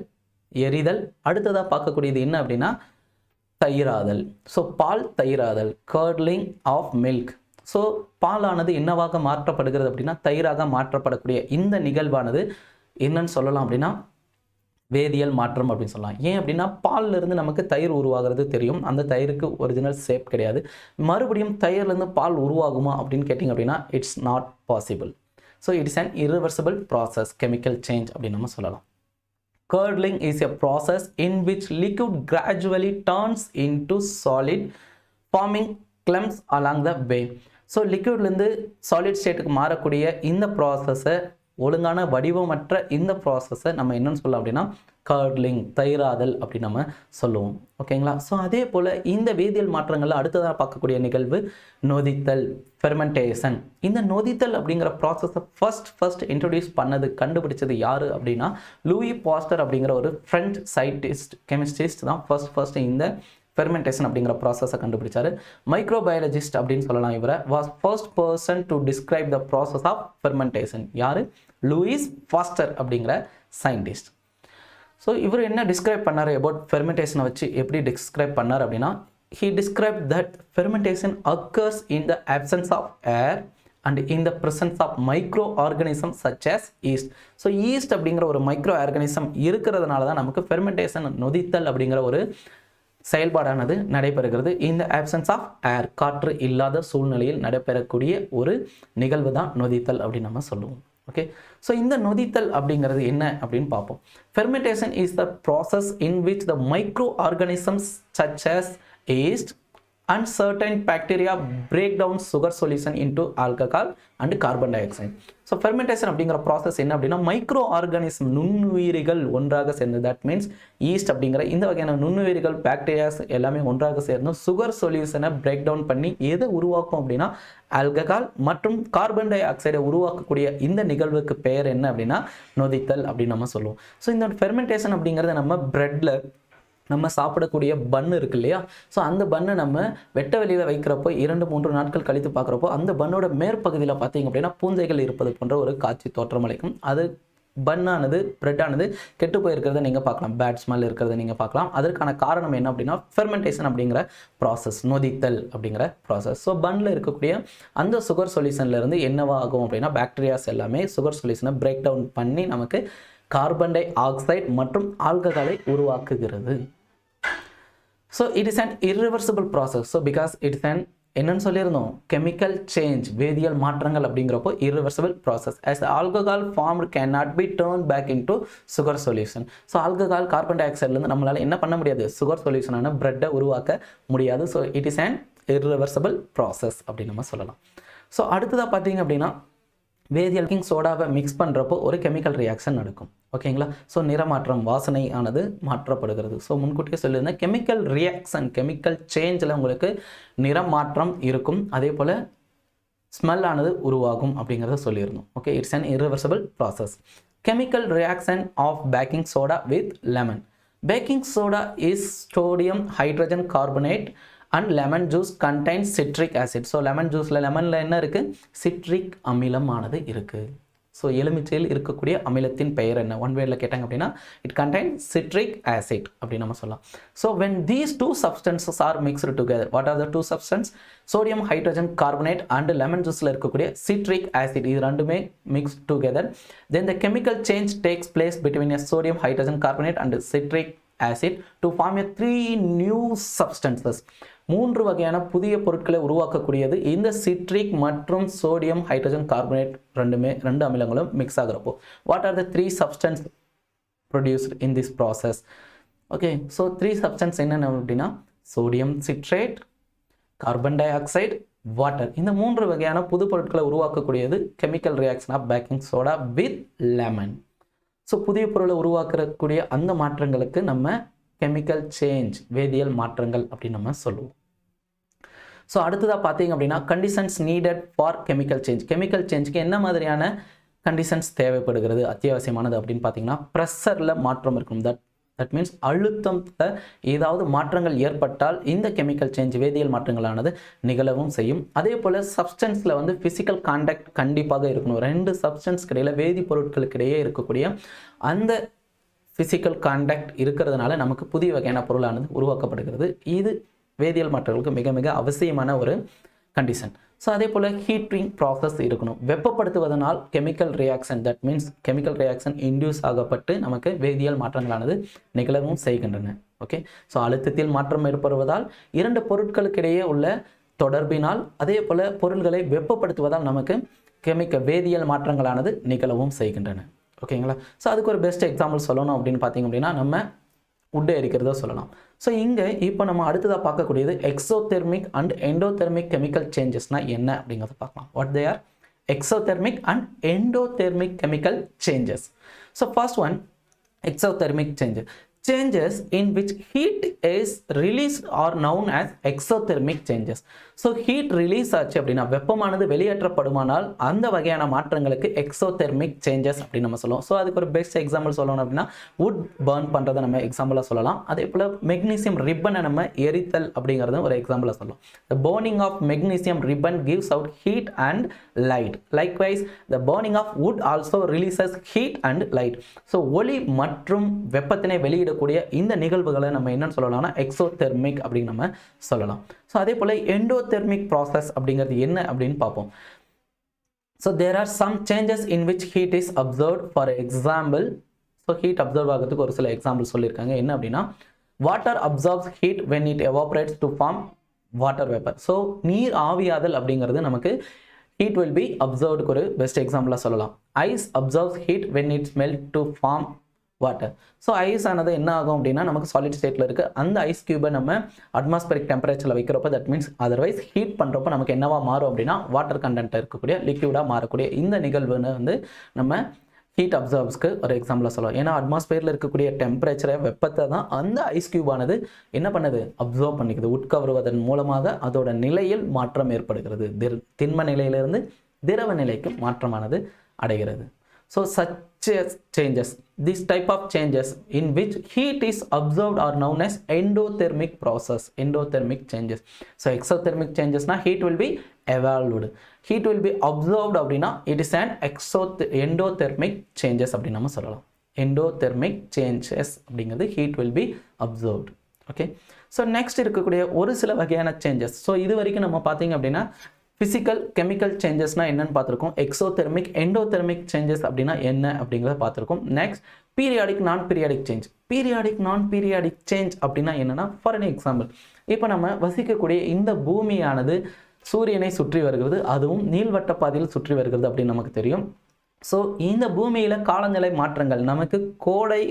எரிதல். அடுத்ததாக பார்க்கக்கூடியது என்ன அப்படின்னா தயிராதல். ஸோ பால் தயிராதல், curdling ஆஃப் மில்க். ஸோ பாலானது என்னவாக மாற்றப்படுகிறது அப்படின்னா தயிராக மாற்றப்படக்கூடிய இந்த நிகழ்வானது என்னன்னு சொல்லலாம் அப்படின்னா வேதியியல் மாற்றம் அப்படின்னு சொல்லலாம். ஏன் அப்படின்னா பால்ல இருந்து நமக்கு தயிர் உருவாகிறது தெரியும். அந்த தயிருக்கு ஒரிஜினல் ஷேப் கிடையாது. மறுபடியும் தயிர்லேருந்து பால் உருவாகுமா அப்படின்னு கேட்டிங்க அப்படின்னா it's not possible. So it's an irreversible process, chemical change அப்படின்னு நம்ம சொல்லலாம். Curdling is a process in which liquid gradually turns into solid, forming clumps along the way. So லிக்விட்லேருந்து சாலிட் ஸ்டேட்டுக்கு மாறக்கூடிய இந்த ப்ராசஸை, ஒழுங்கான வடிவமற்ற இந்த ப்ராசஸை நம்ம என்னன்னு சொல்லலாம் அப்படின்னா கர்ட்லிங், தயிராதல் அப்படின்னு நம்ம சொல்லுவோம். ஓகேங்களா? ஸோ அதே போல் இந்த வேதியியல் மாற்றங்களில் அடுத்ததாக பார்க்கக்கூடிய நிகழ்வு நொதித்தல், ஃபெர்மெண்டேஷன். இந்த நொதித்தல் அப்படிங்கிற ப்ராசஸை ஃபர்ஸ்ட் இன்ட்ரடியூஸ் கண்டுபிடிச்சது யார் அப்படின்னா லூயி பாஸ்டர் அப்படிங்கிற ஒரு ஃப்ரெஞ்ச் சயின்டிஸ்ட், கெமிஸ்ட்ரிஸ்ட் தான் ஃபர்ஸ்ட் இந்த ஃபெர்மெண்டேஷன் அப்படிங்கிற ப்ராசஸை கண்டுபிடிச்சாரு. மைக்ரோபயாலஜிஸ்ட் அப்படின்னு சொல்லலாம். இவரை was first person to describe the process of fermentation. யார்? லூயிஸ் பாஸ்டர் அப்படிங்கிற சயின்டிஸ்ட். ஸோ இவர் என்ன டிஸ்கிரைப் பண்ணார் அபவுட் ஃபெர்மெண்டேஷனை வச்சு எப்படி டிஸ்கிரைப் பண்ணார் அப்படின்னா he described that fermentation occurs in the absence of air and in the presence of microorganisms such as yeast. So yeast அப்படிங்கிற ஒரு மைக்ரோ ஆர்கானிசம் இருக்கிறதுனால தான் நமக்கு ஃபெர்மெண்டேஷன், நொதித்தல் அப்படிங்கிற ஒரு செயல்பாடானது நடைபெறுகிறது. இந்த ஆப்சன்ஸ் ஆஃப் ஏர், காற்று இல்லாத சூழ்நிலையில் நடைபெறக்கூடிய ஒரு நிகழ்வு தான் நொதித்தல் அப்படின்னு நம்ம சொல்லுவோம். ஓகே, ஸோ இந்த நொதித்தல் அப்படிங்கிறது என்ன அப்படின்னு பார்ப்போம். Fermentation is the process in which the micro organisms such as yeast and certain bacteria break down sugar solution into alcohol and carbon dioxide. So fermentation அப்படிங்கிற ப்ராசஸ் என்ன அப்படின்னா மைக்ரோ ஆர்கானிசம், நுண்ணுயிரிகள் ஒன்றாக சேர்ந்து, தட் மீன்ஸ் ஈஸ்ட் அப்படிங்கிற இந்த வகையான நுண்ணுயிரிகள், பாக்டீரியாஸ் எல்லாமே ஒன்றாக சேர்ந்து சுகர் சொல்யூஷனை பிரேக் டவுன் பண்ணி எதை உருவாக்கும் அப்படின்னா ஆல்கஹால் மற்றும் கார்பன் டை ஆக்சைடை உருவாக்கக்கூடிய இந்த நிகழ்வுக்கு பெயர் என்ன அப்படின்னா நொதித்தல் அப்படின்னு நம்ம சொல்லுவோம். ஸோ இந்த ஃபெர்மெண்டேஷன் அப்படிங்கிறத நம்ம பிரெட்டில் நம்ம சாப்பிடக்கூடிய பன்னு இருக்கு இல்லையா? ஸோ அந்த பன்னை நம்ம வெட்ட வெளியில் வைக்கிறப்போ 2-3 நாட்கள் கழித்து பார்க்குறப்போ அந்த பன்னோட மேற்பகுதியில் பார்த்தீங்க அப்படின்னா பூஞ்சைகள் இருப்பது போன்ற ஒரு காட்சி தோற்றமளிக்கும். அது பன்னானது, பிரெட்டானது கெட்டு போயிருக்கிறத நீங்கள் பார்க்கலாம், பேட் ஸ்மெல் இருக்கிறத நீங்கள் பார்க்கலாம். அதற்கான காரணம் என்ன அப்படின்னா ஃபெர்மெண்டேஷன் அப்படிங்கிற ப்ராசஸ், நொதித்தல் அப்படிங்கிற ப்ராசஸ். ஸோ பன்னில் இருக்கக்கூடிய அந்த சுகர் சொல்யூஷன்லேருந்து என்னவா ஆகும் அப்படின்னா பாக்டீரியாஸ் எல்லாமே சுகர் சொல்யூஷனை பிரேக் டவுன் பண்ணி நமக்கு கார்பன் டை ஆக்சைடு மற்றும் ஆல்கஹாலை உருவாக்குகிறது. So it is an irreversible process. So because it is an என்னன்னு சொல்லியிருந்தோம், கெமிக்கல் சேஞ்ச், வேதியியல் மாற்றங்கள் அப்படிங்கிறப்போ irreversible process. as the alcohol formed cannot be turned back into sugar solution. So alcohol carbon டை ஆக்சைட்லேருந்து நம்மளால் என்ன பண்ண முடியாது, சுகர் சொல்யூஷனான பிரெட்டை உருவாக்க முடியாது. So it is an irreversible process அப்படின்னு நம்ம சொல்லலாம். ஸோ அடுத்ததாக பார்த்தீங்க அப்படின்னா வேதியியல் சோடாவை மிக்ஸ் பண்ணுறப்போ ஒரு கெமிக்கல் ரியாக்ஷன் நடக்கும். ஓகேங்களா? ஸோ நிறமாற்றம், வாசனை ஆனது மாற்றப்படுகிறது. ஸோ முன்கூட்டியே சொல்லியிருந்தேன், கெமிக்கல் ரியாக்ஷன், கெமிக்கல் சேஞ்சில் உங்களுக்கு நிறமாற்றம் இருக்கும், அதே போல் ஸ்மெல் ஆனது உருவாகும் அப்படிங்கிறத சொல்லியிருந்தோம். Okay, it's an irreversible process. Chemical reaction of baking soda with lemon. Baking soda is sodium hydrogen carbonate and lemon juice contains citric acid. So lemon ஜூஸில், லெமனில் என்ன இருக்குது, சிட்ரிக் அமிலமானது இருக்குது. ஸோ எலுமிச்சையில் இருக்கக்கூடிய அமிலத்தின் பெயர் என்ன, ஒன் வேர்டில் கேட்டாங்க அப்படின்னா இட் கண்டைன் சிட்ரிக் ஆசிட் அப்படின்னு நம்ம சொல்லலாம். So when these two substances are mixed together, what are the two substance, sodium hydrogen carbonate and lemon ஜூஸில் இருக்கக்கூடிய சிட்ரிக் ஆசிட், இது ரெண்டுமே mix together, then the chemical change takes place between a sodium hydrogen carbonate and citric acid to form a 3 new substances. 3 வகையான புதிய பொருட்களை உருவாக்கக்கூடியது இந்த citric மற்றும் sodium hydrogen carbonate ரெண்டு அமிலங்களும் mix ஆகிறப்போ. What are the 3 substances produced in this process? Okay, so 3 substances என்னென்ன அப்படின்னா sodium citrate, carbon dioxide, water. இந்த 3 வகையான புது பொருட்களை உருவாக்கக்கூடியது chemical reaction of baking soda with lemon. So புதிய பொருளை உருவாக்கக்கூடிய அந்த மாற்றங்களுக்கு நம்ம கெமிக்கல் சேஞ்ச், வேதியியல் மாற்றங்கள் அப்படின்னு நம்ம சொல்லுவோம். ஸோ அடுத்ததாக பார்த்தீங்க அப்படின்னா conditions needed for chemical change. Chemical சேஞ்சுக்கு என்ன மாதிரியான கண்டிஷன்ஸ் தேவைப்படுகிறது, அத்தியாவசியமானது அப்படின்னு பார்த்தீங்கன்னா ப்ரெஷரில் மாற்றம் இருக்கணும். தட் மீன்ஸ் அழுத்தத்தில் ஏதாவது மாற்றங்கள் ஏற்பட்டால் இந்த கெமிக்கல் சேஞ்ச், வேதியியல் மாற்றங்களானது நிகழவும் செய்யும். அதே போல் சப்ஸ்டன்ஸில் வந்து ஃபிசிக்கல் கான்டாக்ட் கண்டிப்பாக இருக்கணும். 2 சப்ஸ்டன்ஸ்க்கு இடையில், வேதிப்பொருட்களுக்கு இடையே இருக்கக்கூடிய அந்த ஃபிசிக்கல் கான்டாக்ட் இருக்கிறதுனால நமக்கு புதிய வகையான பொருளானது உருவாக்கப்படுகிறது. இது வேதியியல் மாற்றங்களுக்கு மிக மிக அவசியமான ஒரு கண்டிஷன். ஸோ அதே போல் ஹீட்டிங் ப்ராசஸ் இருக்கணும். வெப்பப்படுத்துவதனால் chemical reaction, that means chemical reaction induce ஆகப்பட்டு நமக்கு வேதியியல் மாற்றங்களானது நிகழவும் செய்கின்றன. ஓகே, ஸோ அழுத்தத்தில் மாற்றம் ஏற்படுவதால் 2 பொருட்களுக்கிடையே உள்ள தொடர்பினால், அதே போல் பொருள்களை வெப்பப்படுத்துவதால் நமக்கு வேதியியல் மாற்றங்களானது நிகழவும் செய்கின்றன. ஓகேங்களா? ஸோ அதுக்கு ஒரு பெஸ்ட் எக்ஸாம்பிள் சொல்லணும் அப்படின்னு பார்த்தீங்க அப்படின்னா நம்ம உட்டை எரிக்கிறதா சொல்லலாம். ஸோ இங்கே இப்போ நம்ம அடுத்ததாக பார்க்கக்கூடியது எக்ஸோதெர்மிக் அண்ட் எண்டோதெர்மிக் கெமிக்கல் சேஞ்சஸ்னால் என்ன அப்படிங்கிறத பார்க்கலாம். What they are? Exothermic and endothermic chemical changes. So first one, exothermic changes in which heat is released are known as exothermic changes. So heat release ஆச்சு அப்படின்னா, வெப்பமானது வெளியேற்றப்படுமானால் அந்த வகையான மாற்றங்களுக்கு exothermic changes அப்படின்னு நம்ம சொல்லுவோம். ஸோ அதுக்கு ஒரு பெஸ்ட் எக்ஸாம்பிள் சொல்லணும் அப்படின்னா wood burn பண்ணுறதை நம்ம எக்ஸாம்பிளாக சொல்லலாம். அதே போல் மெக்னீசியம் ரிப்பனை நம்ம எரித்தல் அப்படிங்கிறத ஒரு எக்ஸாம்பிளாக சொல்லலாம். The burning of magnesium ribbon gives out heat and light. Likewise, the burning of wood also releases heat and light. So ஒளி மற்றும் வெப்பத்தினை வெளியிட இந்த நிகழ்வுகளை நம்ம என்னன்னு சொல்லலாம்னா எக்ஸோதெர்மிக் அப்படின்னு நம்ம சொல்லலாம். ஸோ அதே போல எண்டோதெர்மிக் ப்ராசஸ் அப்படிங்கிறது என்ன அப்படின்னு பார்ப்போம். So there are some changes in which heat is absorbed. For example, so heat absorb ஆகிறதுக்கு ஒரு சில எக்ஸாம்பிள் சொல்லியிருக்காங்க. என்ன அப்படின்னா, water absorbs heat when it evaporates to form water vapour. So நீர் ஆவியாதல் அப்படிங்கிறது நமக்கு ஹீட் வில் பி அப்சர்வ்டுக்கு ஒரு பெஸ்ட் எக்ஸாம்பிளாக சொல்லலாம். Ice absorbs heat when it's melt to form water. So ice ஆனது என்ன ஆகும் அப்படின்னா நமக்கு சாலிட் ஸ்டேட்டில் இருக்குது. அந்த ஐஸ் கியூபை நம்ம அட்மாஸ்பரிக் டெம்பரேச்சரில் வைக்கிறப்ப, தட் மீன்ஸ் அதர்வைஸ் ஹீட் பண்ணுறப்போ நமக்கு என்னவா மாறும் அப்படின்னா வாட்டர் கண்டென்ட் இருக்கக்கூடிய லிக்யூடாக மாறக்கூடிய இந்த நிகழ்வுன்னு வந்து நம்ம ஹீட் அப்சர்வ்ஸ்க்கு ஒரு எக்ஸாம்பிளாக சொல்லலாம். ஏன்னா அட்மாஸ்பியரில் இருக்கக்கூடிய டெம்பரேச்சரை, வெப்பத்தை தான் அந்த ஐஸ் கியூப் ஆனது என்ன பண்ணுது, அப்சர்வ் பண்ணிக்குது. உட்கவருவதன் மூலமாக அதோட நிலையில் மாற்றம் ஏற்படுகிறது. திண்ம நிலையிலிருந்து திரவ நிலைக்கு மாற்றமானது அடைகிறது. So such changes, this type of changes in which heat is observed are known as endothermic process. Endothermic changes. So exothermic changes na heat will be evolved. Heat will be observed அப்படினா it is an endothermic changes அப்படி நம்ம சொல்லலாம். Endothermic changes அப்படிங்கிறது heat will be observed. Okay. So next இருக்கக்கூடிய ஒரு சில வகையான changes. So இது வரைக்கும் நம்ம பார்த்தீங்க அப்படின்னா ஃபிசிக்கல் கெமிக்கல் சேஞ்சஸ்னால் என்னென்னு பார்த்துருக்கோம். எக்ஸோதெர்மிக் எண்டோதெர்மிக் சேஞ்சஸ் அப்படின்னா என்ன அப்படிங்கிறத பார்த்துருக்கோம். நெக்ஸ்ட் பீரியாடிக் நான் பீரியாடிக் சேஞ்ச். பீரியாடிக் நான் பீரியாடிக் சேஞ்ச் அப்படின்னா என்னென்னா, ஃபார் அன் எக்ஸாம்பிள், இப்போ நம்ம வசிக்கக்கூடிய இந்த பூமியானது சூரியனை சுற்றி வருகிறது, அதுவும் நீள்வட்ட பாதையில் சுற்றி வருகிறது அப்படின்னு நமக்கு தெரியும். ஸோ இந்த பூமியில் காலநிலை மாற்றங்கள், நமக்கு கோடை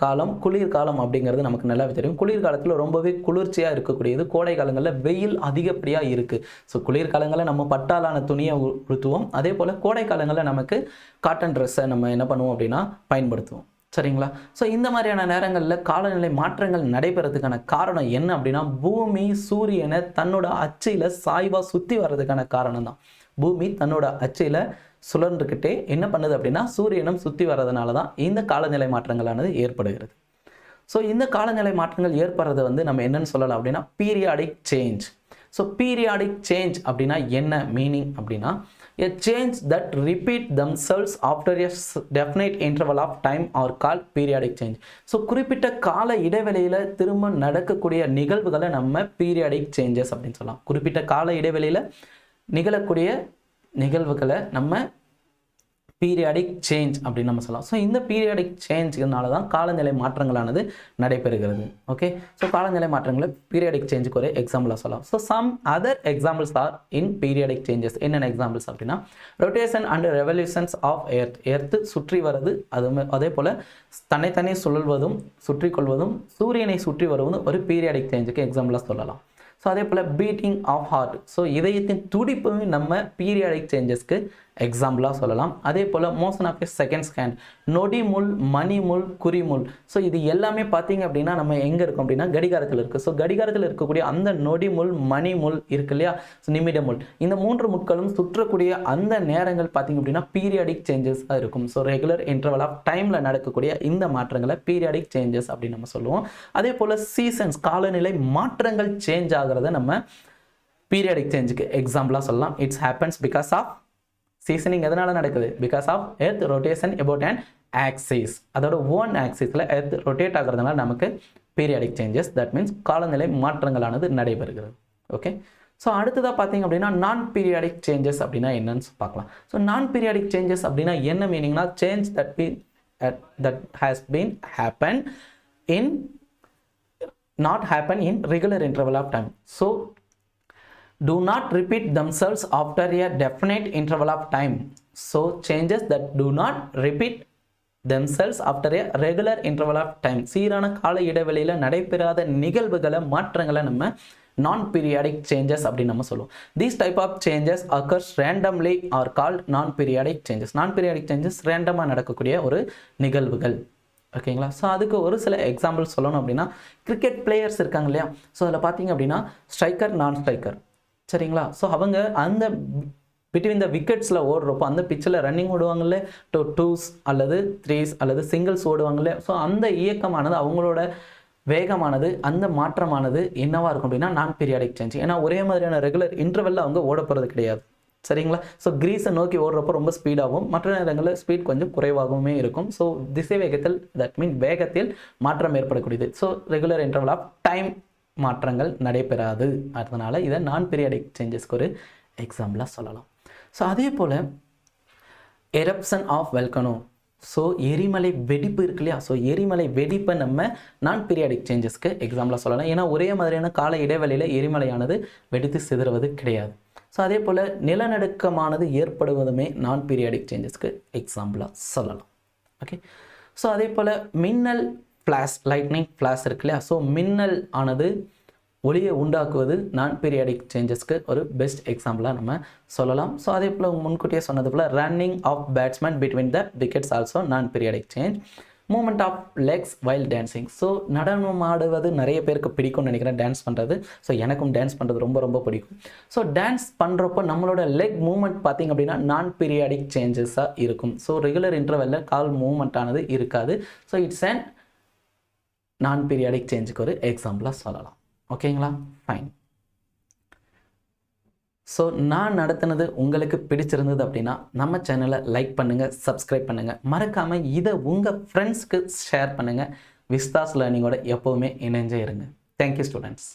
காலம் குளிர்காலம் அப்படிங்கிறது நமக்கு நல்லாவே தெரியும். குளிர்காலத்தில் ரொம்பவே குளிர்ச்சியாக இருக்கக்கூடியது, கோடை காலங்களில் வெயில் அதிகப்படியாக இருக்குது. ஸோ குளிர்காலங்களில் நம்ம பட்டாலான துணியை உடுத்துவோம், அதே போல் கோடை காலங்களில் நமக்கு காட்டன் ட்ரெஸ்ஸை நம்ம என்ன பண்ணுவோம் அப்படின்னா பயன்படுத்துவோம். சரிங்களா? ஸோ இந்த மாதிரியான நேரங்களில் காலநிலை மாற்றங்கள் நடைபெறதுக்கான காரணம் என்ன அப்படின்னா, பூமி சூரியனை தன்னோட அச்சில் சாய்வாக சுற்றி வர்றதுக்கான காரணம் தான். பூமி தன்னோட அச்சில் சுழன்றுக்கிட்டே என்ன பண்ணுது அப்படின்னா சூரியனும் சுற்றி வர்றதுனால தான் இந்த காலநிலை மாற்றங்களானது ஏற்படுகிறது. ஸோ இந்த காலநிலை மாற்றங்கள் ஏற்படுறது வந்து நம்ம என்னன்னு சொல்லலாம் அப்படின்னா periodic change. So periodic change அப்படின்னா என்ன மீனிங் அப்படின்னா, a change that repeat themselves after a definite interval of time are called periodic change. So குறிப்பிட்ட கால இடைவெளியில் திரும்ப நடக்கக்கூடிய நிகழ்வுகளை நம்ம பீரியாடிக் சேஞ்சஸ் அப்படின்னு சொல்லலாம். குறிப்பிட்ட கால இடைவெளியில் நிகழக்கூடிய நிகழ்வுகளை நம்ம பீரியாடிக் சேஞ்ச் அப்படின்னு நம்ம சொல்லலாம். ஸோ இந்த பீரியாடிக் சேஞ்சுனால தான் காலநிலை மாற்றங்களானது நடைபெறுகிறது. ஓகே, ஸோ காலநிலை மாற்றங்களை பீரியாடிக் சேஞ்சுக்கு ஒரு எக்ஸாம்பிளாக சொல்லலாம். So some other examples are in periodic changes. என்னென்ன எக்ஸாம்பிள்ஸ் அப்படின்னா, rotation and revolutions of earth சுற்றி வருது, அதே போல் தன்னைத்தனே சுழல்வதும் சுற்றி கொள்வதும் சூரியனை சுற்றி வருவதும் ஒரு பீரியாடிக் சேஞ்சுக்கு எக்ஸாம்பிளாக சொல்லலாம். ஸோ அதே போல் பீட்டிங் ஆஃப் ஹார்ட், ஸோ இதயத்தின் துடிப்புமே நம்ம பீரியாடிக் சேஞ்சஸ்க்கு எக்ஸாம்பிளாக சொல்லலாம். அதே போல் motion of a second scan, நொடி முள், மணி முள், குறிமுள். ஸோ இது எல்லாமே பார்த்தீங்க அப்படின்னா நம்ம எங்கே இருக்கும் அப்படின்னா கடிகாரத்தில் இருக்குது. ஸோ கடிகாரத்தில் இருக்கக்கூடிய அந்த நொடி முள், மணி முள் இருக்கு இல்லையா, நிமிட முள், இந்த 3 முட்களும் சுற்றக்கூடிய அந்த நேரங்கள் பார்த்தீங்க அப்படின்னா பீரியாடிக் சேஞ்சஸாக இருக்கும். ஸோ ரெகுலர் இன்டர்வல் ஆஃப் டைமில் நடக்கக்கூடிய இந்த மாற்றங்களை பீரியாடிக் சேஞ்சஸ் அப்படின்னு நம்ம சொல்லுவோம். அதே போல் சீசன்ஸ், காலநிலை மாற்றங்கள் சேஞ்ச் ஆகிறத நம்ம பீரியாடிக் சேஞ்சுக்கு எக்ஸாம்பிளாக சொல்லலாம். It's happens because of seasoning. எதனால நடக்குது? Because of earth rotation about an axis, அதோட ஓன் ஆக்சிஸில் எர்த் ரொட்டேட் ஆகிறதுனால நமக்கு பீரியாடிக் சேஞ்சஸ், தட் மீன்ஸ் காலநிலை மாற்றங்களானது நடைபெறுகிறது. ஓகே, ஸோ அடுத்ததாக பார்த்தீங்க அப்படின்னா நான் பீரியாடிக் சேஞ்சஸ் அப்படின்னா என்னன்னு பார்க்கலாம். ஸோ நான் பீரியாடிக் சேஞ்சஸ் அப்படின்னா என்ன மீனிங்னா, change that has been happen in not happen in regular interval of time. So do not repeat themselves after a definite interval of time. So changes that do not repeat themselves after a regular interval of time. சீரான கால இடைவெளியில் நடைபெறாத நிகழ்வுகளை மாற்றங்களை நம்ம நான் periodic changes அப்படின்னு நம்ம சொல்லுவோம். These type of changes occurs randomly are called non periodic changes. நான் பீரியாடிக் சேஞ்சஸ் ரேண்டமாக நடக்கக்கூடிய ஒரு நிகழ்வுகள். ஓகேங்களா? ஸோ அதுக்கு ஒரு சில எக்ஸாம்பிள் சொல்லணும் அப்படின்னா, கிரிக்கெட் பிளேயர்ஸ் இருக்காங்க இல்லையா, ஸோ அதில் பார்த்தீங்க அப்படின்னா ஸ்ட்ரைக்கர், நான் ஸ்ட்ரைக்கர். சரிங்களா? ஸோ அவங்க அந்த பிட்வீன் த விக்கெட்ஸில் ஓடுறப்போ அந்த பிச்சில் ரன்னிங் ஓடுவாங்கல்ல, டூஸ் அல்லது த்ரீஸ் அல்லது சிங்கிள்ஸ் ஓடுவாங்கல்ல. ஸோ அந்த இயக்கமானது, அவங்களோட வேகமானது, அந்த மாற்றமானது என்னவாக இருக்கும் அப்படின்னா நான் பீரியாடிக் சேஞ்ச். ஏன்னா ஒரே மாதிரியான ரெகுலர் இன்டர்வெல்ல அவங்க ஓட போகிறது கிடையாது. சரிங்களா? ஸோ கிரீஸை நோக்கி ஓடுறப்போ ரொம்ப ஸ்பீடாகவும், மற்ற நேரங்களில் ஸ்பீட் கொஞ்சம் குறைவாகவுமே இருக்கும். ஸோ திசை வேகத்தில், தட் மீன் வேகத்தில் மாற்றம் ஏற்படக்கூடியது. So regular interval of time மாற்றங்கள் நடைபெறாது. அதனால இதை நான் பீரியாடிக் சேஞ்சஸ்க்கு ஒரு எக்ஸாம்பிளாக சொல்லலாம். ஸோ அதே போல் எரப்ஷன் ஆஃப் வெல்கனோ, ஸோ எரிமலை வெடிப்பு இருக்கு இல்லையா, ஸோ எரிமலை வெடிப்பை நம்ம நான் பீரியாடிக் சேஞ்சஸ்க்கு எக்ஸாம்பிளாக சொல்லலாம். ஏன்னா ஒரே மாதிரியான கால இடைவெளியில் எரிமலையானது வெடித்து சிதறுவது கிடையாது. ஸோ அதே போல் நிலநடுக்கமானது ஏற்படுவதுமே நான் பீரியாடிக் சேஞ்சஸ்க்கு எக்ஸாம்பிளாக சொல்லலாம். ஓகே, ஸோ அதே போல் மின்னல் ஃப்ளாஷ், லைட்னிங் ஃப்ளாஷ் இருக்கு இல்லையா, ஸோ மின்னல் ஆனது ஒளியை உண்டாக்குவது நான் பீரியாடிக் சேஞ்சஸ்க்கு ஒரு பெஸ்ட் எக்ஸாம்பிளாக நம்ம சொல்லலாம். ஸோ அதே போல் முன்கூட்டியே சொன்னது போல் running of batsman between the wickets also non periodic change. Movement of legs while dancing, so நடனம் ஆடுவது நிறைய பேருக்கு பிடிக்கும்னு நினைக்கிறேன், டான்ஸ் பண்ணுறது. ஸோ எனக்கும் டான்ஸ் பண்ணுறது ரொம்ப ரொம்ப பிடிக்கும். ஸோ டான்ஸ் பண்ணுறப்போ நம்மளோட லெக் மூமெண்ட் பார்த்திங்க அப்படின்னா நான் பீரியாடிக் சேஞ்சஸாக இருக்கும். ஸோ ரெகுலர் இன்டர்வெல்ல கால் மூமெண்ட் ஆனது இருக்காது. ஸோ இட்ஸ் அண்ட் நான் பீரியாடிக் சேஞ்சுக்கு ஒரு எக்ஸாம்பிளாக சொல்லலாம். ஓகேங்களா? ஃபைன். ஸோ நான் நடத்தினது உங்களுக்கு பிடிச்சிருந்தது அப்படின்னா நம்ம சேனலை லைக் பண்ணுங்கள், சப்ஸ்கிரைப் பண்ணுங்கள், மறக்காமல் இதை உங்கள் ஃப்ரெண்ட்ஸ்க்கு ஷேர் பண்ணுங்கள். விஸ்தாஸ் லேர்னிங்கோட எப்போவுமே இணைஞ்சே இருங்க. Thank you students.